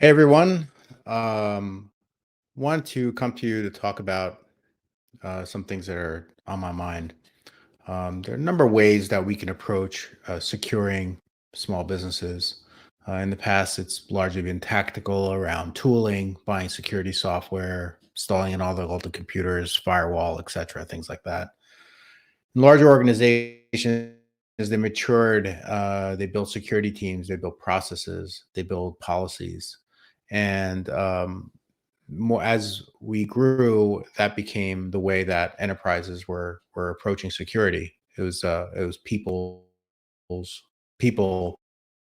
Hey everyone, um, want to come to you to talk about some things that are on my mind. There are a number of ways that we can approach securing small businesses. In the past, it's largely been tactical around tooling, buying security software, installing in all the computers, firewall, etc., things like that. In larger organizations, as they matured, they built security teams, they built processes, they built policies, and more as we grew, that became the way that enterprises were approaching security. It was people,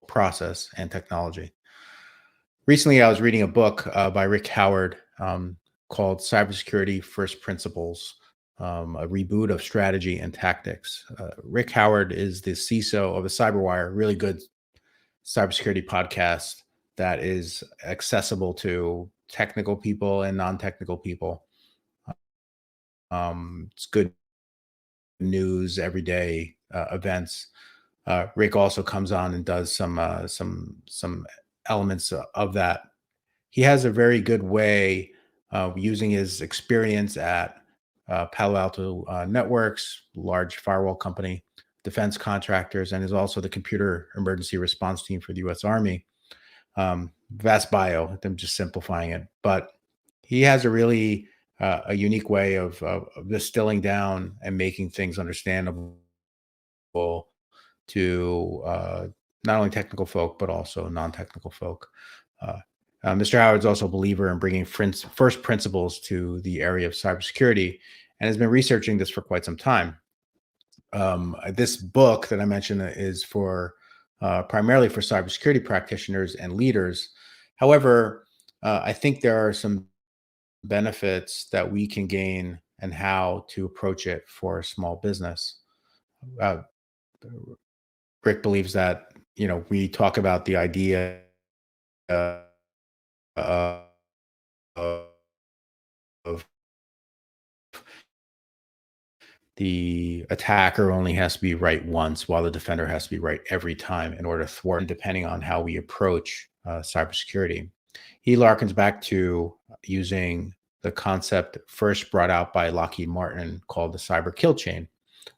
process, and technology. Recently, I was reading a book by Rick Howard called "Cybersecurity First Principles." A reboot of strategy and tactics. Rick Howard is the CISO of a CyberWire, really good cybersecurity podcast that is accessible to technical people and non-technical people. It's good news, everyday events. Rick also comes on and does some elements of that. He has a very good way of using his experience at Palo Alto Networks, large firewall company, defense contractors, and is also the computer emergency response team for the U.S. Army. Vast bio. I'm just simplifying it, but he has a really a unique way of distilling down and making things understandable to not only technical folk but also non-technical folk. Uh, Mr. Howard's also a believer in bringing first principles to the area of cybersecurity and has been researching this for quite some time. This book that I mentioned is for primarily for cybersecurity practitioners and leaders. However, I think there are some benefits that we can gain and how to approach it for a small business. Uh, Rick believes that we talk about the idea uh, of the attacker only has to be right once, while the defender has to be right every time in order to thwart, depending on how we approach cybersecurity. He larkens back to using the concept first brought out by Lockheed Martin called the cyber kill chain.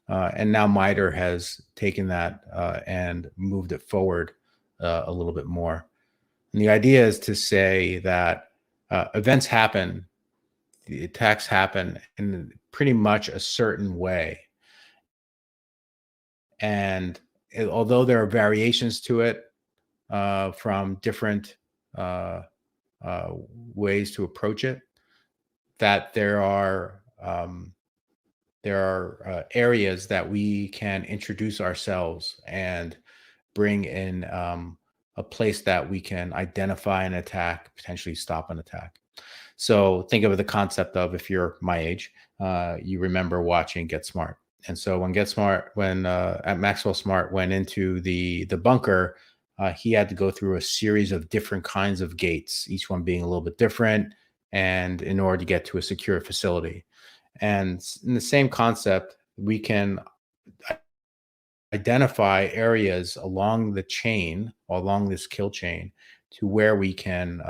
And now MITRE has taken that and moved it forward a little bit more. And the idea is to say that events happen, the attacks happen in pretty much a certain way. And although there are variations to it from different uh, uh, ways to approach it, that there are areas that we can introduce ourselves and bring in a place that we can identify an attack, potentially stop an attack. So think of the concept of, if you're my age, you remember watching Get Smart. And so when at Maxwell Smart went into the bunker, he had to go through a series of different kinds of gates, each one being a little bit different, and in order to get to a secure facility. And in the same concept, we can identify areas along the chain, along this kill chain, to where we can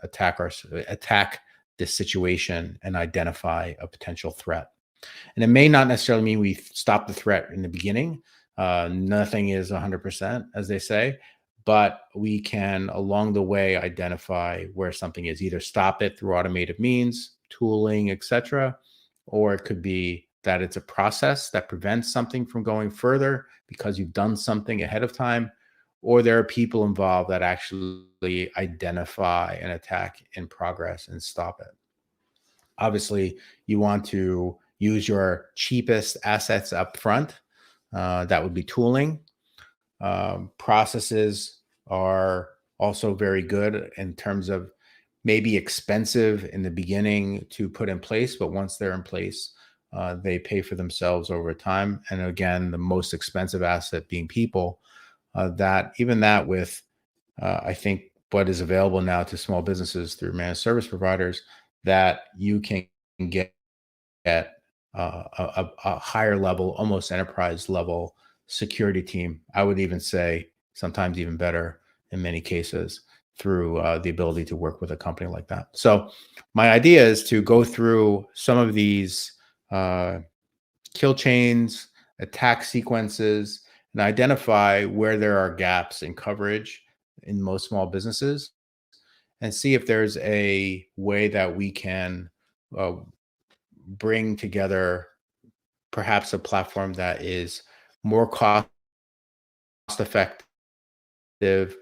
attack this situation and identify a potential threat. And it may not necessarily mean we stop the threat in the beginning. Nothing is 100%, as they say, but we can along the way identify where something is, either stop it through automated means, tooling, etc., or it could be that it's a process that prevents something from going further because you've done something ahead of time, or there are people involved that actually identify an attack in progress and stop it. Obviously, you want to use your cheapest assets up front. That would be tooling. Processes are also very good in terms of maybe expensive in the beginning to put in place, but once they're in place, they pay for themselves over time. And again, the most expensive asset being people. That even that with I think what is available now to small businesses through managed service providers, that you can get at a higher level, almost enterprise level security team. I would even say sometimes even better in many cases through the ability to work with a company like that. So my idea is to go through some of these uh, kill chains, attack sequences, and identify where there are gaps in coverage in most small businesses, and see if there's a way that we can uh, bring together perhaps a platform that is more cost effective,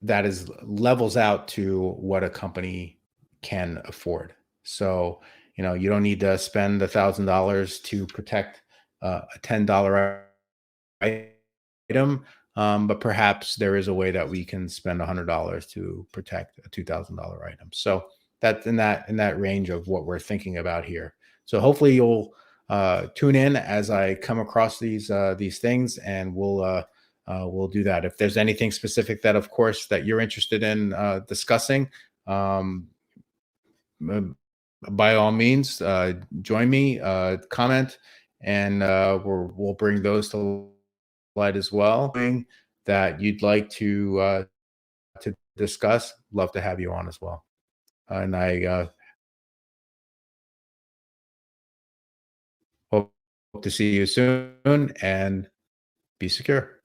that is levels out to what a company can afford. So, you don't need to spend $1,000 to protect a $10 item, but perhaps there is a way that we can spend $100 to protect a $2,000 item. So that's in that range of what we're thinking about here. So hopefully you'll tune in as I come across these things, and we'll do that. If there's anything specific that, of course, that you're interested in discussing, um, m- by all means, join me, comment, and we'll bring those to light as well. That you'd like to discuss, love to have you on as well. And I hope to see you soon, and be secure.